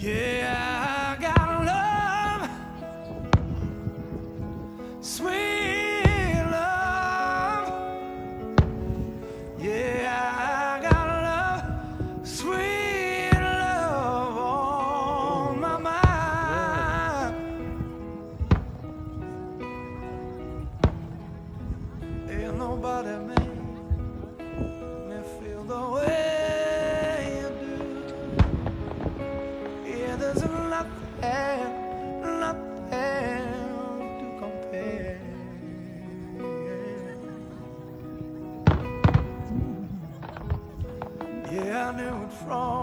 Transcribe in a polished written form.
Yeah, I got love, sweet love. Yeah, I got love, sweet love on my mind. Ain't nobody made me feel the way you do. Yeah, there's nothing to compare. Yeah, I knew it from